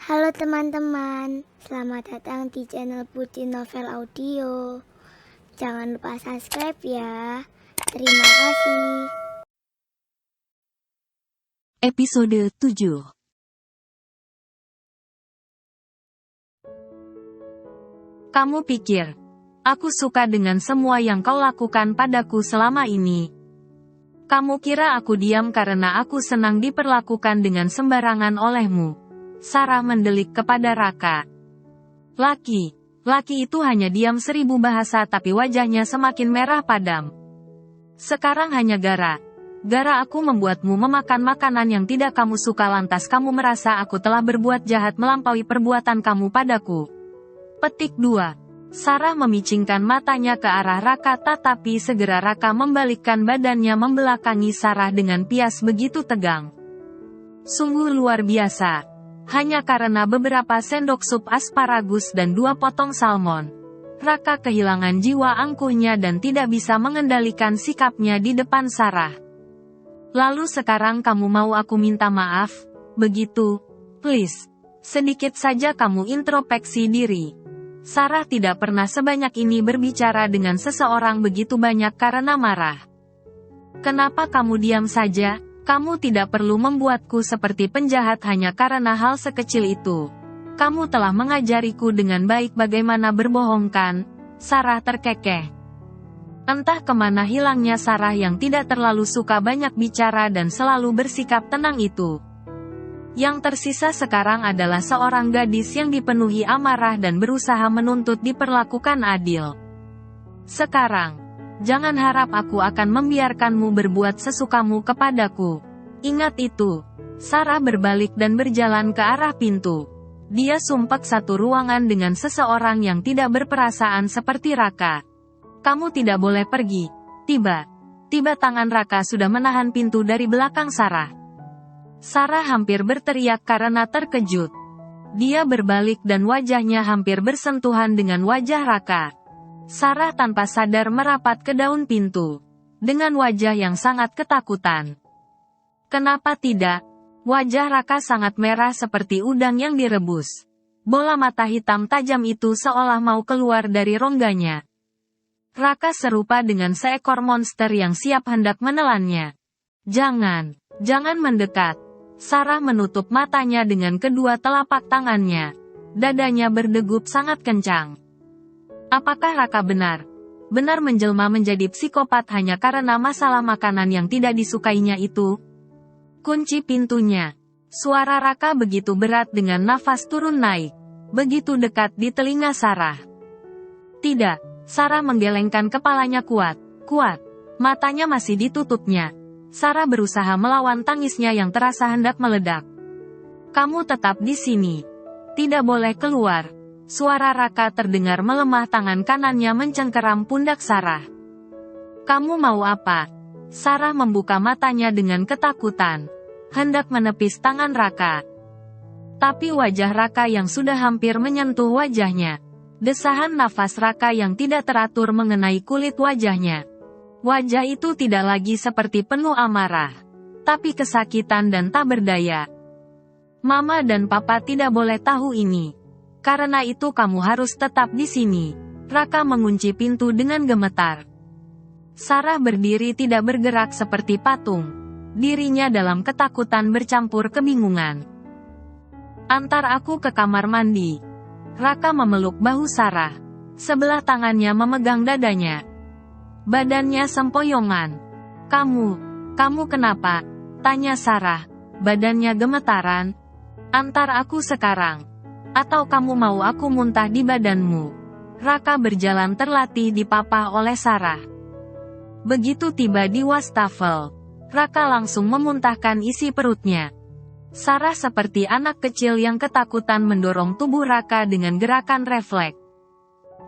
Halo teman-teman, selamat datang di channel Putri Novel Audio. Jangan lupa subscribe ya. Terima kasih. Episode 7. Kamu pikir, aku suka dengan semua yang kau lakukan padaku selama ini? Kamu kira aku diam karena aku senang diperlakukan dengan sembarangan olehmu? Sarah mendelik kepada Raka. Laki itu hanya diam 1000 bahasa tapi wajahnya semakin merah padam. Sekarang hanya gara aku membuatmu memakan makanan yang tidak kamu suka lantas kamu merasa aku telah berbuat jahat melampaui perbuatan kamu padaku. Petik 2. Sarah memicingkan matanya ke arah Raka tetapi segera Raka membalikkan badannya membelakangi Sarah dengan pias begitu tegang. Sungguh luar biasa. Hanya karena beberapa sendok sup asparagus dan 2 potong salmon, Raka kehilangan jiwa angkuhnya dan tidak bisa mengendalikan sikapnya di depan Sarah. Lalu sekarang kamu mau aku minta maaf, begitu? Please, sedikit saja kamu introspeksi diri. Sarah tidak pernah sebanyak ini berbicara dengan seseorang begitu banyak karena marah. Kenapa kamu diam saja? Kamu tidak perlu membuatku seperti penjahat hanya karena hal sekecil itu. Kamu telah mengajariku dengan baik bagaimana berbohong kan? Sarah terkekeh. Entah kemana hilangnya Sarah yang tidak terlalu suka banyak bicara dan selalu bersikap tenang itu. Yang tersisa sekarang adalah seorang gadis yang dipenuhi amarah dan berusaha menuntut diperlakukan adil. Sekarang, jangan harap aku akan membiarkanmu berbuat sesukamu kepadaku. Ingat itu. Sarah berbalik dan berjalan ke arah pintu. Dia sumpek satu ruangan dengan seseorang yang tidak berperasaan seperti Raka. Kamu tidak boleh pergi. Tiba tangan Raka sudah menahan pintu dari belakang Sarah. Sarah hampir berteriak karena terkejut. Dia berbalik dan wajahnya hampir bersentuhan dengan wajah Raka. Sarah tanpa sadar merapat ke daun pintu. Dengan wajah yang sangat ketakutan. Kenapa tidak? Wajah Raka sangat merah seperti udang yang direbus. Bola mata hitam tajam itu seolah mau keluar dari rongganya. Raka serupa dengan seekor monster yang siap hendak menelannya. Jangan mendekat. Sarah menutup matanya dengan kedua telapak tangannya. Dadanya berdegup sangat kencang. Apakah Raka benar menjelma menjadi psikopat hanya karena masalah makanan yang tidak disukainya itu? Kunci pintunya. Suara Raka begitu berat dengan nafas turun naik. Begitu dekat di telinga Sarah. Tidak. Sarah menggelengkan kepalanya kuat. Matanya masih ditutupnya. Sarah berusaha melawan tangisnya yang terasa hendak meledak. Kamu tetap di sini. Tidak boleh keluar. Suara Raka terdengar melemah, tangan kanannya mencengkeram pundak Sarah. Kamu mau apa? Sarah membuka matanya dengan ketakutan. Hendak menepis tangan Raka. Tapi wajah Raka yang sudah hampir menyentuh wajahnya. Desahan nafas Raka yang tidak teratur mengenai kulit wajahnya. Wajah itu tidak lagi seperti penuh amarah. Tapi kesakitan dan tak berdaya. Mama dan Papa tidak boleh tahu ini. Karena itu kamu harus tetap di sini. Raka mengunci pintu dengan gemetar. Sarah berdiri tidak bergerak seperti patung. Dirinya dalam ketakutan bercampur kebingungan. Antar aku ke kamar mandi. Raka memeluk bahu Sarah. Sebelah tangannya memegang dadanya. Badannya sempoyongan. Kamu kenapa? Tanya Sarah. Badannya gemetaran. Antar aku sekarang. Atau kamu mau aku muntah di badanmu? Raka berjalan terlatih dipapah oleh Sarah. Begitu tiba di wastafel, Raka langsung memuntahkan isi perutnya. Sarah seperti anak kecil yang ketakutan mendorong tubuh Raka dengan gerakan refleks.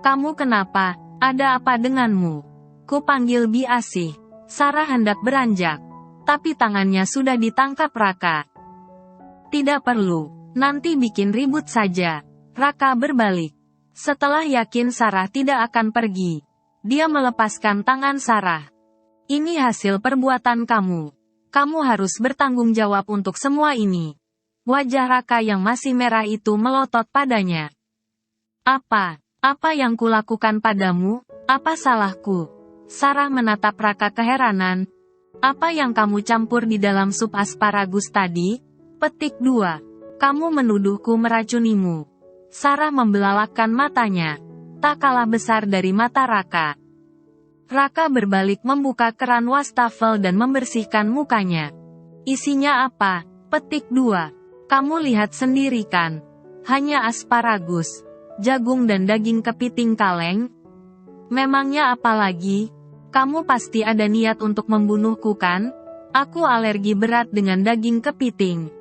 Kamu kenapa? Ada apa denganmu? Kupanggil Bi Asih. Sarah hendak beranjak. Tapi tangannya sudah ditangkap Raka. Tidak perlu. Nanti bikin ribut saja. Raka berbalik. Setelah yakin Sarah tidak akan pergi, dia melepaskan tangan Sarah. Ini hasil perbuatan kamu. Kamu harus bertanggung jawab untuk semua ini. Wajah Raka yang masih merah itu melotot padanya. Apa yang kulakukan padamu? Apa salahku? Sarah menatap Raka keheranan. Apa yang kamu campur di dalam sup asparagus tadi? Petik 2. Kamu menuduhku meracunimu. Sarah membelalakkan matanya. Tak kalah besar dari mata Raka. Raka berbalik membuka keran wastafel dan membersihkan mukanya. Isinya apa? Petik 2. Kamu lihat sendiri kan? Hanya asparagus, jagung dan daging kepiting kaleng. Memangnya apa lagi? Kamu pasti ada niat untuk membunuhku kan? Aku alergi berat dengan daging kepiting.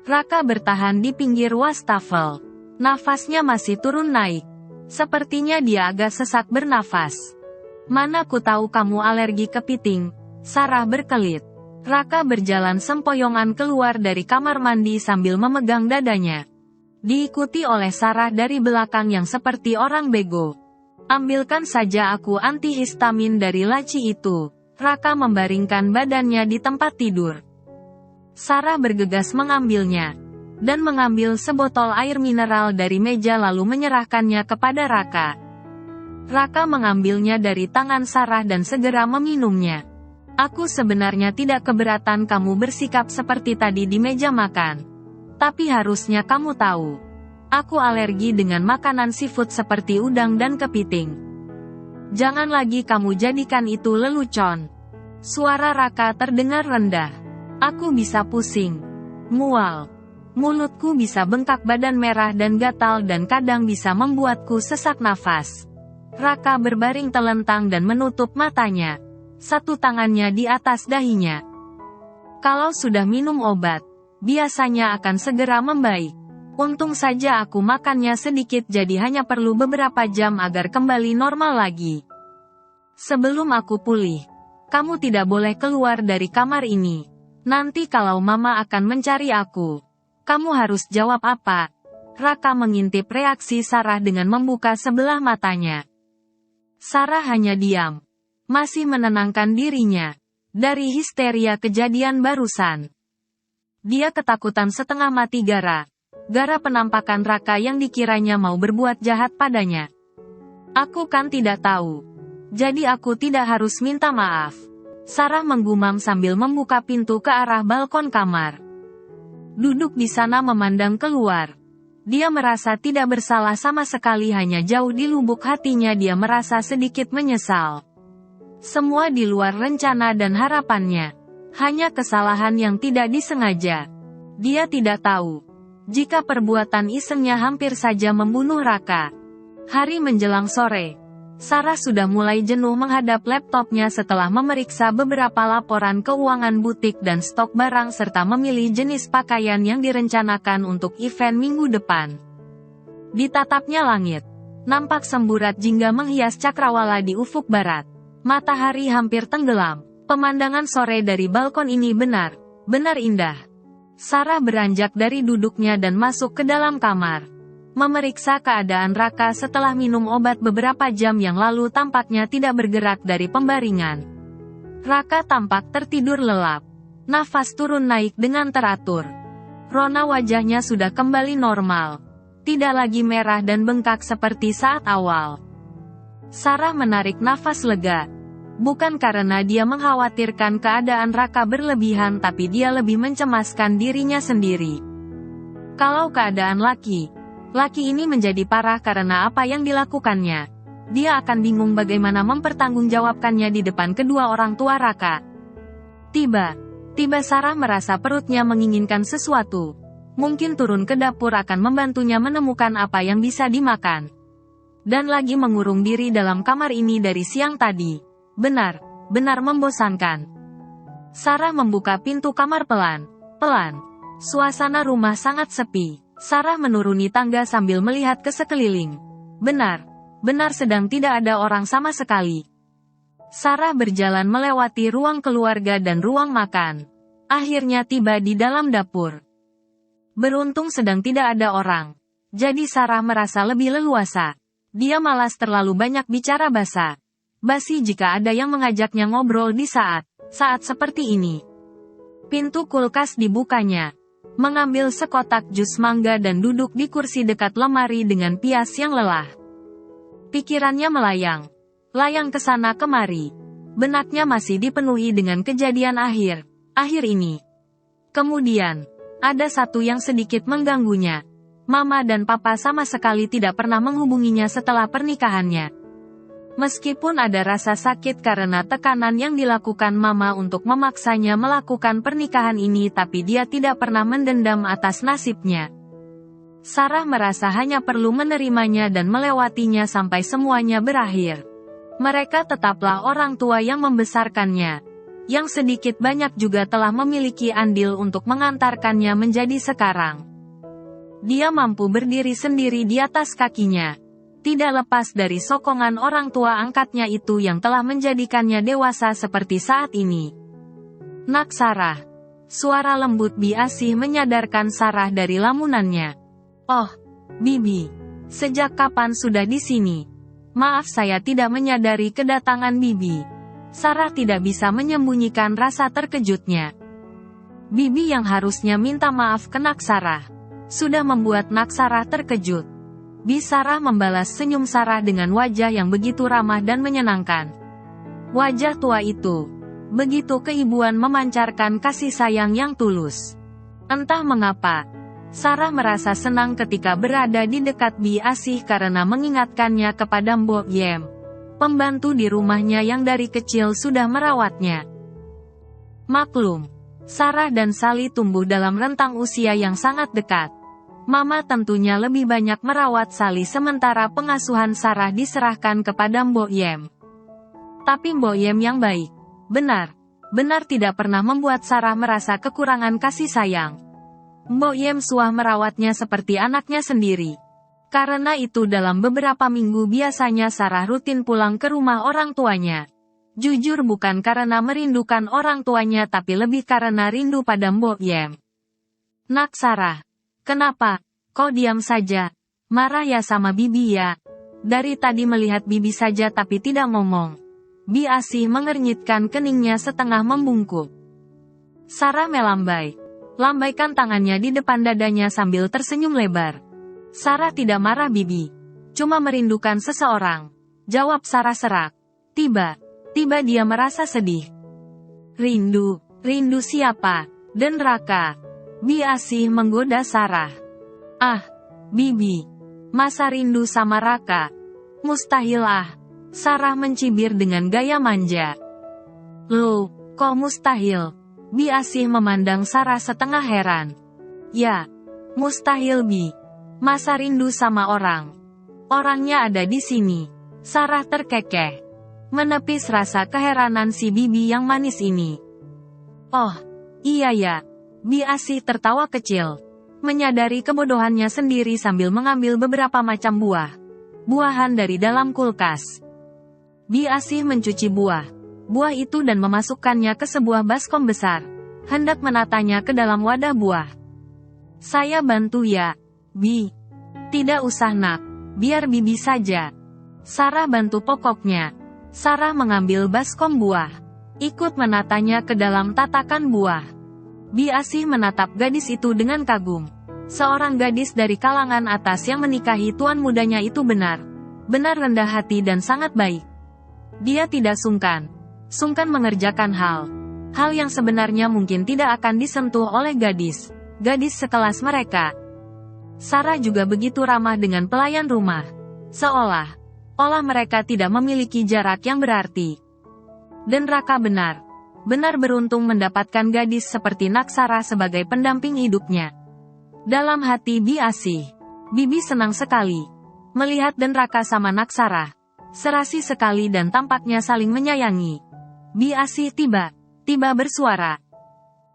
Raka bertahan di pinggir wastafel. Nafasnya masih turun naik. Sepertinya dia agak sesak bernafas. Mana ku tahu kamu alergi kepiting, Sarah berkelit. Raka berjalan sempoyongan keluar dari kamar mandi sambil memegang dadanya. Diikuti oleh Sarah dari belakang yang seperti orang bego. Ambilkan saja aku antihistamin dari laci itu. Raka membaringkan badannya di tempat tidur. Sarah bergegas mengambilnya. Dan mengambil sebotol air mineral dari meja lalu menyerahkannya kepada Raka. Raka mengambilnya dari tangan Sarah dan segera meminumnya. Aku sebenarnya tidak keberatan kamu bersikap seperti tadi di meja makan. Tapi harusnya kamu tahu. Aku alergi dengan makanan seafood seperti udang dan kepiting. Jangan lagi kamu jadikan itu lelucon. Suara Raka terdengar rendah. Aku bisa pusing. Mual. Mulutku bisa bengkak, badan merah dan gatal dan kadang bisa membuatku sesak nafas. Raka berbaring telentang dan menutup matanya. Satu tangannya di atas dahinya. Kalau sudah minum obat, biasanya akan segera membaik. Untung saja aku makannya sedikit jadi hanya perlu beberapa jam agar kembali normal lagi. Sebelum aku pulih, kamu tidak boleh keluar dari kamar ini. Nanti kalau mama akan mencari aku, kamu harus jawab apa? Raka mengintip reaksi Sarah dengan membuka sebelah matanya. Sarah hanya diam. Masih menenangkan dirinya. Dari histeria kejadian barusan. Dia ketakutan setengah mati gara penampakan Raka yang dikiranya mau berbuat jahat padanya. Aku kan tidak tahu. Jadi aku tidak harus minta maaf. Sarah menggumam sambil membuka pintu ke arah balkon kamar. Duduk di sana memandang keluar. Dia merasa tidak bersalah sama sekali, hanya jauh di lubuk hatinya dia merasa sedikit menyesal. Semua di luar rencana dan harapannya. Hanya kesalahan yang tidak disengaja. Dia tidak tahu. Jika perbuatan isengnya hampir saja membunuh Raka. Hari menjelang sore. Sarah sudah mulai jenuh menghadap laptopnya setelah memeriksa beberapa laporan keuangan butik dan stok barang serta memilih jenis pakaian yang direncanakan untuk event minggu depan. Ditatapnya langit. Nampak semburat jingga menghias cakrawala di ufuk barat. Matahari hampir tenggelam. Pemandangan sore dari balkon ini benar indah. Sarah beranjak dari duduknya dan masuk ke dalam kamar. Memeriksa keadaan Raka setelah minum obat beberapa jam yang lalu tampaknya tidak bergerak dari pembaringan. Raka tampak tertidur lelap. Nafas turun naik dengan teratur. Rona wajahnya sudah kembali normal. Tidak lagi merah dan bengkak seperti saat awal. Sarah menarik nafas lega. Bukan karena dia mengkhawatirkan keadaan Raka berlebihan, tapi dia lebih mencemaskan dirinya sendiri. Kalau keadaan laki ini menjadi parah karena apa yang dilakukannya, dia akan bingung bagaimana mempertanggungjawabkannya di depan kedua orang tua Raka. Tiba Sarah merasa perutnya menginginkan sesuatu. Mungkin turun ke dapur akan membantunya menemukan apa yang bisa dimakan. Dan lagi mengurung diri dalam kamar ini dari siang tadi. Benar membosankan. Sarah membuka pintu kamar pelan. Suasana rumah sangat sepi. Sarah menuruni tangga sambil melihat ke sekeliling. Benar sedang tidak ada orang sama sekali. Sarah berjalan melewati ruang keluarga dan ruang makan. Akhirnya tiba di dalam dapur. Beruntung sedang tidak ada orang. Jadi Sarah merasa lebih leluasa. Dia malas terlalu banyak bicara basi jika ada yang mengajaknya ngobrol di saat seperti ini. Pintu kulkas dibukanya. mengambil sekotak jus mangga dan duduk di kursi dekat lemari dengan pias yang lelah. Pikirannya melayang ke sana kemari. Benaknya masih dipenuhi dengan kejadian akhir ini. Kemudian, ada satu yang sedikit mengganggunya. Mama dan Papa sama sekali tidak pernah menghubunginya setelah pernikahannya. Meskipun ada rasa sakit karena tekanan yang dilakukan Mama untuk memaksanya melakukan pernikahan ini, tapi dia tidak pernah mendendam atas nasibnya. Sarah merasa hanya perlu menerimanya dan melewatinya sampai semuanya berakhir. Mereka tetaplah orang tua yang membesarkannya, yang sedikit banyak juga telah memiliki andil untuk mengantarkannya menjadi sekarang. Dia mampu berdiri sendiri di atas kakinya, tidak lepas dari sokongan orang tua angkatnya itu yang telah menjadikannya dewasa seperti saat ini. "Nak Sarah." Suara lembut Bi Asih menyadarkan Sarah dari lamunannya. "Oh, Bibi. Sejak kapan sudah di sini? Maaf saya tidak menyadari kedatangan Bibi." Sarah tidak bisa menyembunyikan rasa terkejutnya. Bibi yang harusnya minta maaf ke Nak Sarah, sudah membuat Nak Sarah terkejut. Bi Sarah membalas senyum Sarah dengan wajah yang begitu ramah dan menyenangkan. Wajah tua itu, begitu keibuan memancarkan kasih sayang yang tulus. Entah mengapa, Sarah merasa senang ketika berada di dekat Bi Asih karena mengingatkannya kepada Mbok Yem, pembantu di rumahnya yang dari kecil sudah merawatnya. Maklum, Sarah dan Sally tumbuh dalam rentang usia yang sangat dekat. Mama tentunya lebih banyak merawat Sally sementara pengasuhan Sarah diserahkan kepada Mbok Yem. Tapi Mbok Yem yang baik, benar tidak pernah membuat Sarah merasa kekurangan kasih sayang. Mbok Yem suah merawatnya seperti anaknya sendiri. Karena itu dalam beberapa minggu biasanya Sarah rutin pulang ke rumah orang tuanya. Jujur bukan karena merindukan orang tuanya tapi lebih karena rindu pada Mbok Yem. "Nak Sarah, kenapa? Kok diam saja? Marah ya sama Bibi ya?" Dari tadi melihat Bibi saja tapi tidak ngomong. Bi Asih mengernyitkan keningnya setengah membungkuk. Sarah lambaikan tangannya di depan dadanya sambil tersenyum lebar. "Sarah tidak marah Bibi. Cuma merindukan seseorang," jawab Sarah serak. Tiba dia merasa sedih. Rindu siapa? Dan Raka? Bi Asih menggoda Sarah. "Ah, Bibi. Masa rindu sama Raka? Mustahil ah." Sarah mencibir dengan gaya manja. "Loh, kok mustahil?" Bi Asih memandang Sarah setengah heran. "Ya, mustahil Bi. Masa rindu sama orang? Orangnya ada di sini." Sarah terkekeh, menepis rasa keheranan si Bibi yang manis ini. "Oh, iya ya." Bi Asih tertawa kecil, menyadari kebodohannya sendiri sambil mengambil beberapa macam buahan dari dalam kulkas. Bi Asih mencuci buah itu dan memasukkannya ke sebuah baskom besar, hendak menatanya ke dalam wadah buah. "Saya bantu ya, Bi." "Tidak usah nak, biar Bibi saja." Sarah bantu pokoknya. Sarah mengambil baskom buah, ikut menatanya ke dalam tatakan buah. Bi Asih menatap gadis itu dengan kagum. Seorang gadis dari kalangan atas yang menikahi tuan mudanya itu benar rendah hati dan sangat baik. Dia tidak sungkan mengerjakan hal yang sebenarnya mungkin tidak akan disentuh oleh gadis sekelas mereka. Sarah juga begitu ramah dengan pelayan rumah, seolah mereka tidak memiliki jarak yang berarti. Dan Raka benar beruntung mendapatkan gadis seperti Nak Sarah sebagai pendamping hidupnya. Dalam hati Bi Asih, Bibi senang sekali melihat Dan Raka sama Nak Sarah, serasi sekali dan tampaknya saling menyayangi. Bi Asih tiba bersuara.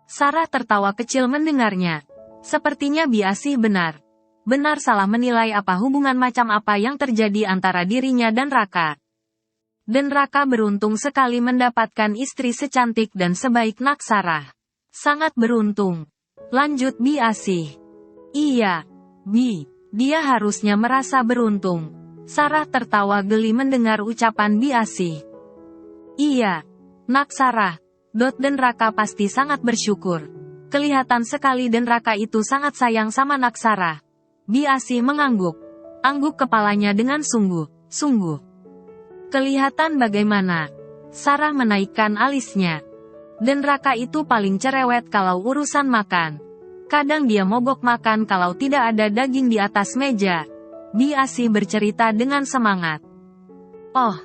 Sarah tertawa kecil mendengarnya. Sepertinya Bi Asih benar salah menilai apa hubungan macam apa yang terjadi antara dirinya dan Raka. Dan Raka beruntung sekali mendapatkan istri secantik dan sebaik Nak Sarah. Sangat beruntung, lanjut Bi Asih. "Iya, Bi, dia harusnya merasa beruntung." Sarah tertawa geli mendengar ucapan Bi Asih. "Iya, Nak Sarah, Dan Raka pasti sangat bersyukur. Kelihatan sekali dan Raka itu sangat sayang sama Naksara. Biasi mengangguk. Angguk kepalanya dengan sungguh. Kelihatan bagaimana. Sarah menaikkan alisnya. Dan Raka itu paling cerewet kalau urusan makan. Kadang dia mogok makan kalau tidak ada daging di atas meja. Biasi bercerita dengan semangat. Oh,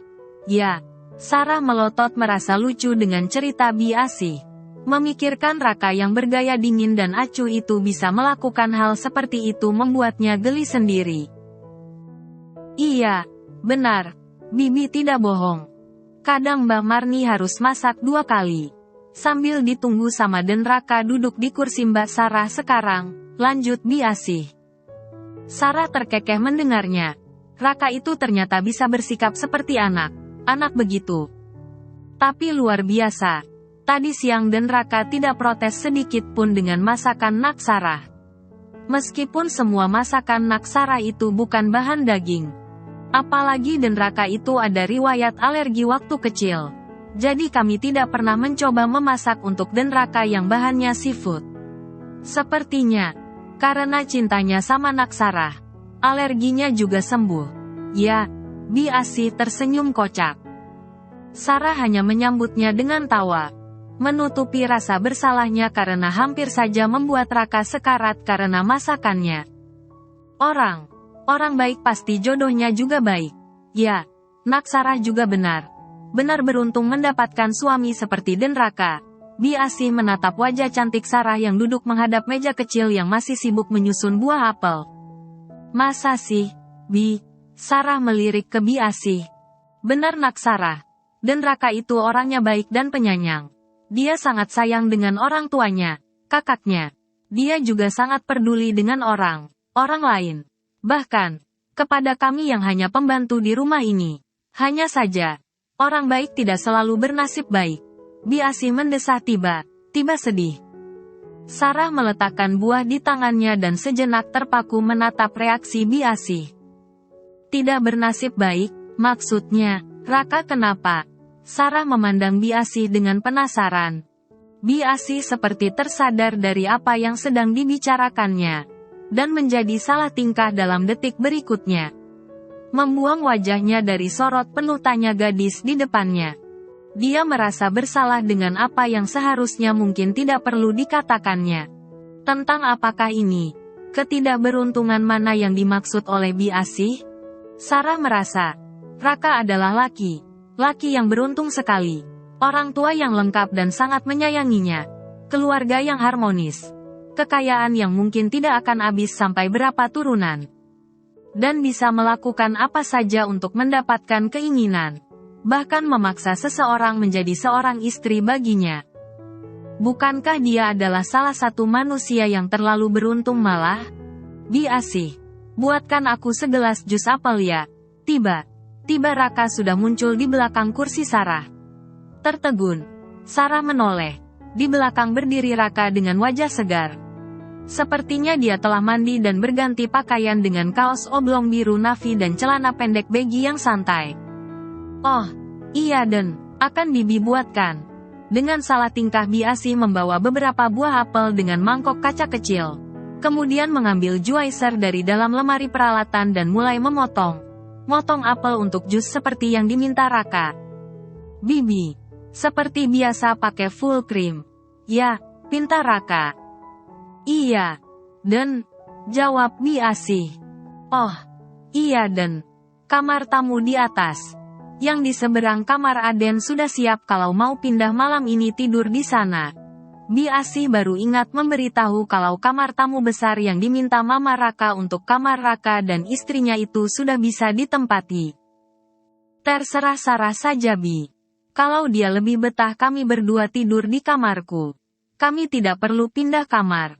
ya. Sarah melotot merasa lucu dengan cerita Biasi. Memikirkan Raka yang bergaya dingin dan acuh itu bisa melakukan hal seperti itu membuatnya geli sendiri. Iya, benar. Bibi tidak bohong. Kadang Mbak Marni harus masak 2 kali. Sambil ditunggu sama dan Raka duduk di kursi Mbak Sarah sekarang, lanjut Biasi. Sarah terkekeh mendengarnya. Raka itu ternyata bisa bersikap seperti anak begitu. Tapi luar biasa. Tadi siang dan Raka tidak protes sedikit pun dengan masakan Naksara. Meskipun semua masakan Naksara itu bukan bahan daging. Apalagi dan Raka itu ada riwayat alergi waktu kecil. Jadi kami tidak pernah mencoba memasak untuk dan Raka yang bahannya seafood. Sepertinya, karena cintanya sama Naksara, alerginya juga sembuh. Ya, Biasi tersenyum kocak. Sarah hanya menyambutnya dengan tawa. Menutupi rasa bersalahnya karena hampir saja membuat Raka sekarat karena masakannya. Orang baik pasti jodohnya juga baik. Ya, Naksara juga benar beruntung mendapatkan suami seperti Den Raka. Biasi menatap wajah cantik Sarah yang duduk menghadap meja kecil yang masih sibuk menyusun buah apel. Masa sih, Bi? Sarah melirik ke Biasi. Benar Naksara. Den Raka itu orangnya baik dan penyayang. Dia sangat sayang dengan orang tuanya, kakaknya. Dia juga sangat peduli dengan orang lain. Bahkan, kepada kami yang hanya pembantu di rumah ini. Hanya saja, orang baik tidak selalu bernasib baik. Biasi mendesah tiba sedih. Sarah meletakkan buah di tangannya dan sejenak terpaku menatap reaksi Biasi. Tidak bernasib baik, maksudnya, Raka kenapa? Sarah memandang Biasi dengan penasaran. Biasi seperti tersadar dari apa yang sedang dibicarakannya. Dan menjadi salah tingkah dalam detik berikutnya. Membuang wajahnya dari sorot penuh tanya gadis di depannya. Dia merasa bersalah dengan apa yang seharusnya mungkin tidak perlu dikatakannya. Tentang apakah ini? Ketidakberuntungan mana yang dimaksud oleh Biasi? Sarah merasa, Raka adalah laki yang beruntung sekali. Orang tua yang lengkap dan sangat menyayanginya. Keluarga yang harmonis. Kekayaan yang mungkin tidak akan habis sampai berapa turunan. Dan bisa melakukan apa saja untuk mendapatkan keinginan. Bahkan memaksa seseorang menjadi seorang istri baginya. Bukankah dia adalah salah satu manusia yang terlalu beruntung malah? Biasi, buatkan aku segelas jus apel ya. Tiba Raka sudah muncul di belakang kursi Sarah. Tertegun, Sarah menoleh. Di belakang berdiri Raka dengan wajah segar. Sepertinya dia telah mandi dan berganti pakaian dengan kaos oblong biru navy dan celana pendek baggy yang santai. Oh, iya dan, akan Bibi buatkan. Dengan salah tingkah Biasi membawa beberapa buah apel dengan mangkok kaca kecil. Kemudian mengambil juicer dari dalam lemari peralatan dan mulai memotong apel untuk jus seperti yang diminta Raka. Bibi, seperti biasa pakai full cream. Ya, pinta Raka. Iya, dan, jawab Biasi. Oh, iya dan, kamar tamu di atas. Yang di seberang kamar Aden sudah siap kalau mau pindah malam ini tidur di sana. Biasi baru ingat memberitahu kalau kamar tamu besar yang diminta Mama Raka untuk kamar Raka dan istrinya itu sudah bisa ditempati. Terserah Sarah saja Bi. Kalau dia lebih betah kami berdua tidur di kamarku. Kami tidak perlu pindah kamar.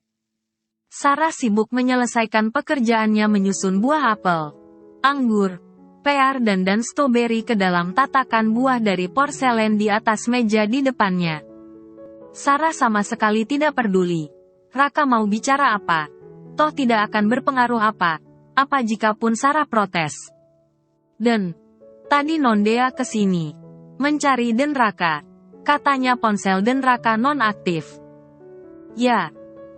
Sarah sibuk menyelesaikan pekerjaannya menyusun buah apel, anggur, pear dan stroberi ke dalam tatakan buah dari porselen di atas meja di depannya. Sarah sama sekali tidak peduli. Raka mau bicara apa? Toh tidak akan berpengaruh apa jikapun Sarah protes. Dan, tadi Nondea kesini. Mencari Den Raka. Katanya ponsel Den Raka non-aktif. Ya,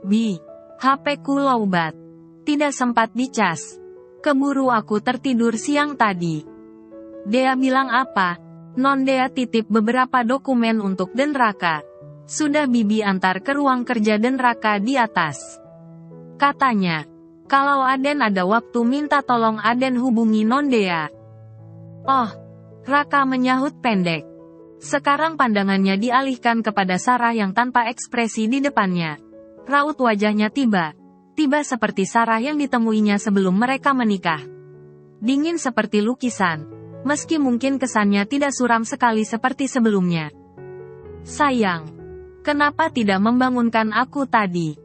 Bi. HP-ku lowbat. Tidak sempat dicas. Keburu aku tertidur siang tadi. Dea bilang apa? Non Dea titip beberapa dokumen untuk Den Raka. Sudah Bibi antar ke ruang kerja Den Raka di atas. Katanya, kalau Aden ada waktu minta tolong Aden hubungi Non Dea. Oh, Raka menyahut pendek. Sekarang pandangannya dialihkan kepada Sarah yang tanpa ekspresi di depannya. Raut wajahnya tiba seperti Sarah yang ditemuinya sebelum mereka menikah. Dingin seperti lukisan, meski mungkin kesannya tidak suram sekali seperti sebelumnya. Sayang, kenapa tidak membangunkan aku tadi?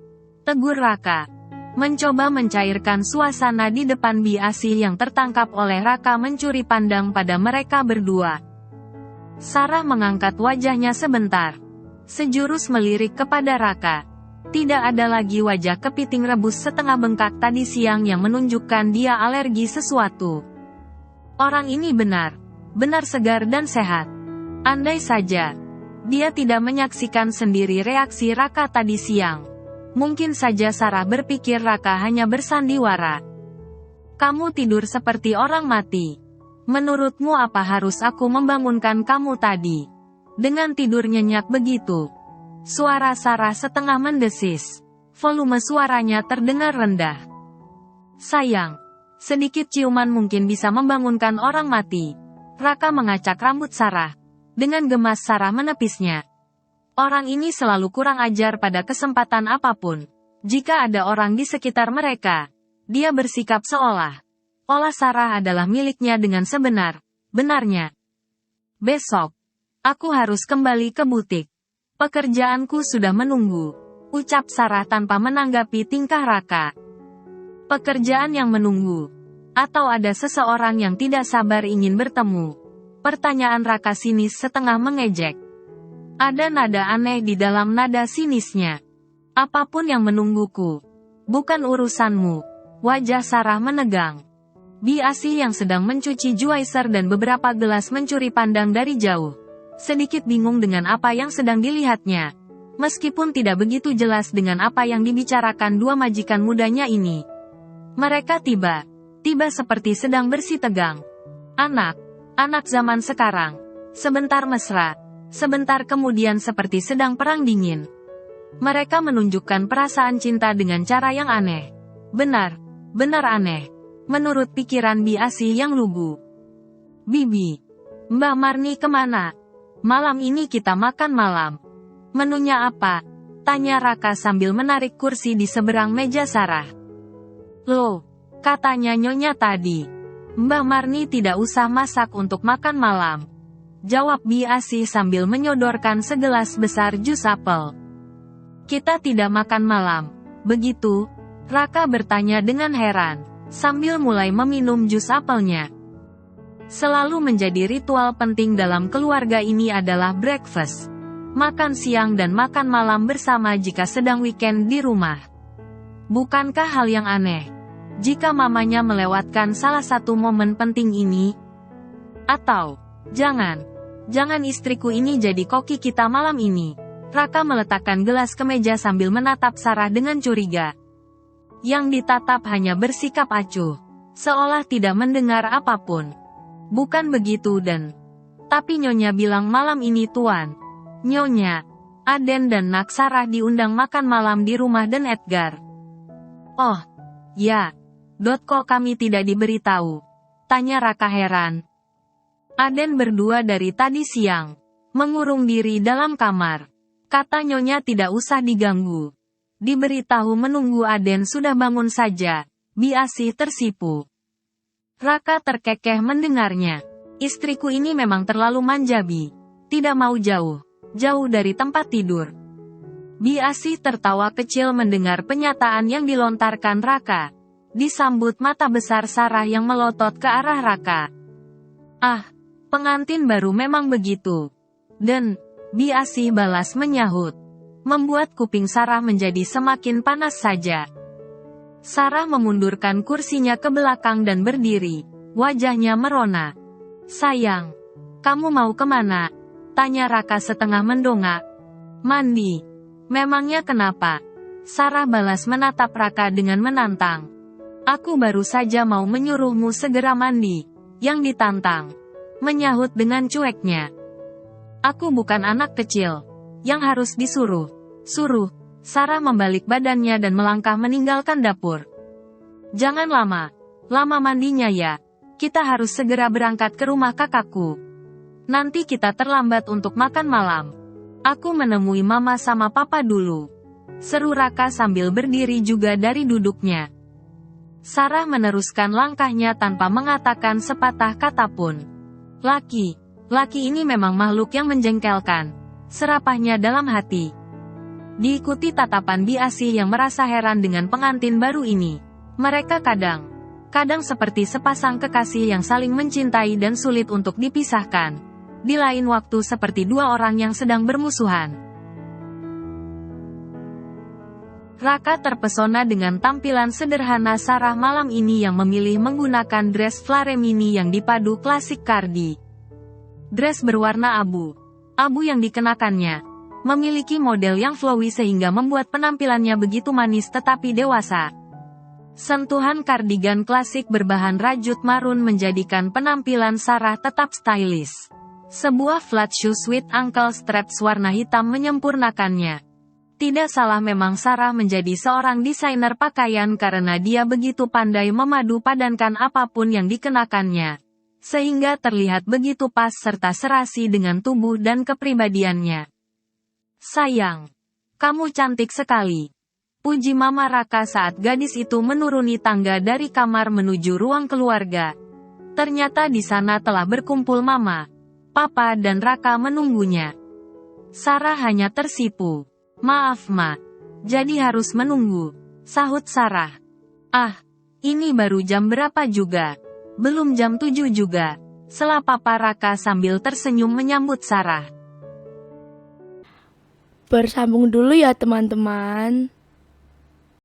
Tegur Raka. Mencoba mencairkan suasana di depan Bi Asih yang tertangkap oleh Raka mencuri pandang pada mereka berdua. Sarah mengangkat wajahnya sebentar. Sejurus melirik kepada Raka. Tidak ada lagi wajah kepiting rebus setengah bengkak tadi siang yang menunjukkan dia alergi sesuatu. Orang ini benar segar dan sehat. Andai saja dia tidak menyaksikan sendiri reaksi Raka tadi siang. Mungkin saja Sarah berpikir Raka hanya bersandiwara. Kamu tidur seperti orang mati. Menurutmu apa harus aku membangunkan kamu tadi? Dengan tidur nyenyak begitu. Suara Sarah setengah mendesis. Volume suaranya terdengar rendah. Sayang, sedikit ciuman mungkin bisa membangunkan orang mati. Raka mengacak rambut Sarah. Dengan gemas Sarah menepisnya. Orang ini selalu kurang ajar pada kesempatan apapun. Jika ada orang di sekitar mereka, dia bersikap seolah Sarah adalah miliknya dengan sebenar-benarnya. Besok, aku harus kembali ke butik. Pekerjaanku sudah menunggu, ucap Sarah tanpa menanggapi tingkah Raka. Pekerjaan yang menunggu? Atau ada seseorang yang tidak sabar ingin bertemu? Pertanyaan Raka sinis setengah mengejek. Ada nada aneh di dalam nada sinisnya. Apapun yang menungguku, bukan urusanmu. Wajah Sarah menegang. Bi Asih yang sedang mencuci juicer dan beberapa gelas mencuri pandang dari jauh. Sedikit bingung dengan apa yang sedang dilihatnya. Meskipun tidak begitu jelas dengan apa yang dibicarakan dua majikan mudanya ini. Mereka tiba seperti sedang bersih tegang. Anak zaman sekarang. Sebentar mesra, sebentar kemudian seperti sedang perang dingin. Mereka menunjukkan perasaan cinta dengan cara yang aneh. Benar aneh. Menurut pikiran Bi Asih yang lugu. Bibi, Mbak Marni kemana? Malam ini kita makan malam. Menunya apa? Tanya Raka sambil menarik kursi di seberang meja Sarah. Loh, katanya Nyonya tadi. Mbak Marni tidak usah masak untuk makan malam. Jawab Bi Asih sambil menyodorkan segelas besar jus apel. Kita tidak makan malam, begitu? Raka bertanya dengan heran. Sambil mulai meminum jus apelnya. Selalu menjadi ritual penting dalam keluarga ini adalah breakfast. Makan siang dan makan malam bersama jika sedang weekend di rumah. Bukankah hal yang aneh? Jika mamanya melewatkan salah satu momen penting ini? Atau, jangan istriku ini jadi koki kita malam ini. Raka meletakkan gelas ke meja sambil menatap Sarah dengan curiga. Yang ditatap hanya bersikap acuh, seolah tidak mendengar apapun. Bukan begitu tapi Nyonya bilang malam ini Tuan. Nyonya, Aden dan Nak Sarah diundang makan malam di rumah Den Edgar. Oh, ya. Kok kami tidak diberitahu? Tanya Raka heran. Aden berdua dari tadi siang, mengurung diri dalam kamar. Kata Nyonya tidak usah diganggu. Diberitahu menunggu Aden sudah bangun saja. Bi Asih tersipu. Raka terkekeh mendengarnya. Istriku ini memang terlalu manja Bi. Tidak mau jauh dari tempat tidur. Bi Asih tertawa kecil mendengar penyataan yang dilontarkan Raka. Disambut mata besar Sarah yang melotot ke arah Raka. Ah, pengantin baru memang begitu. Dan, Bi Asih balas menyahut. Membuat kuping Sarah menjadi semakin panas saja. Sarah memundurkan kursinya ke belakang dan berdiri. Wajahnya merona. Sayang, kamu mau kemana? Tanya Raka setengah mendongak. Mandi. Memangnya kenapa? Sarah balas menatap Raka dengan menantang. Aku baru saja mau menyuruhmu segera mandi. Yang ditantang. Menyahut dengan cueknya. Aku bukan anak kecil. Yang harus disuruh. Suruh. Sarah membalik badannya dan melangkah meninggalkan dapur. Jangan lama. Lama mandinya ya. Kita harus segera berangkat ke rumah kakakku. Nanti kita terlambat untuk makan malam. Aku menemui mama sama papa dulu. Seru Raka sambil berdiri juga dari duduknya. Sarah meneruskan langkahnya tanpa mengatakan sepatah kata pun. Laki ini memang makhluk yang menjengkelkan. Serapahnya dalam hati. Diikuti tatapan biasih yang merasa heran dengan pengantin baru ini. Mereka kadang seperti sepasang kekasih yang saling mencintai dan sulit untuk dipisahkan. Di lain waktu seperti dua orang yang sedang bermusuhan. Raka terpesona dengan tampilan sederhana Sarah malam ini yang memilih menggunakan dress flare mini yang dipadu klasik Cardi. Dress berwarna abu yang dikenakannya, memiliki model yang flowy sehingga membuat penampilannya begitu manis tetapi dewasa. Sentuhan kardigan klasik berbahan rajut marun menjadikan penampilan Sarah tetap stylish. Sebuah flat shoes with ankle straps warna hitam menyempurnakannya. Tidak salah memang Sarah menjadi seorang desainer pakaian karena dia begitu pandai memadu padankan apapun yang dikenakannya. Sehingga terlihat begitu pas serta serasi dengan tubuh dan kepribadiannya. Sayang, kamu cantik sekali. Puji Mama Raka saat gadis itu menuruni tangga dari kamar menuju ruang keluarga. Ternyata di sana telah berkumpul Mama, Papa dan Raka menunggunya. Sarah hanya tersipu. Maaf Ma, jadi harus menunggu, sahut Sarah. Ah, ini baru jam berapa juga? Belum jam 7 juga. Sela Papa Raka sambil tersenyum menyambut Sarah. Bersambung dulu ya teman-teman.